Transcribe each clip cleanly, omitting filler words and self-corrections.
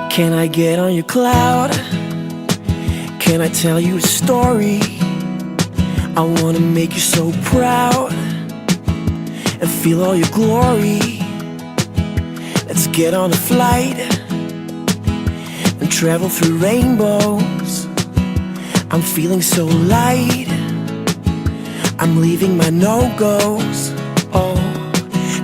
Can I get on your cloud? Can I tell you a story? I wanna make you so proud and feel all your glory. Let's get on a flight and travel through rainbows. I'm feeling so light, I'm leaving my no-goes. Oh,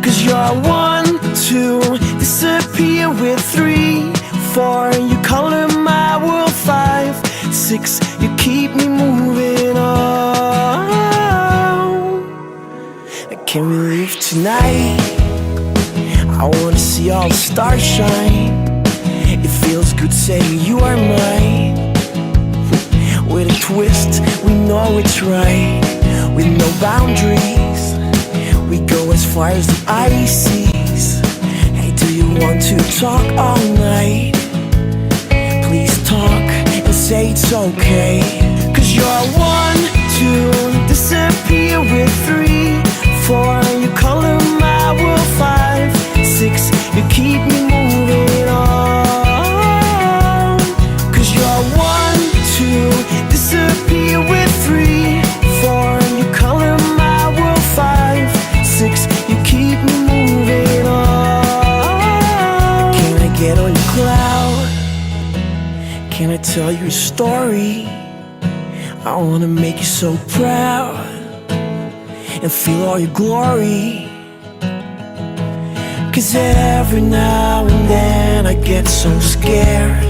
'cause you're 1, 2, disappear with 3, 4, you color my world. 5, 6, you keep me moving on. Can we leave tonight? I wanna see all the stars shine. It feels good saying you are mine. With a twist, we know it's right. With no boundaries, we go as far as the eye sees. Hey, do you want to talk all night? Please talk and say it's okay. 'Cause you're 1, 2, disappear with 3, 4, you color my world. 5, 6, you keep me moving on. 'Cause you're 1, 2, disappear with 3, 4, you color my world. 5, 6, you keep me moving on. Can I get on your cloud? Can I tell you a story? I wanna make you so proud and feel all your glory. 'Cause every now and then I get so scared.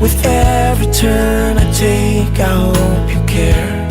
With every turn I take, I hope you care.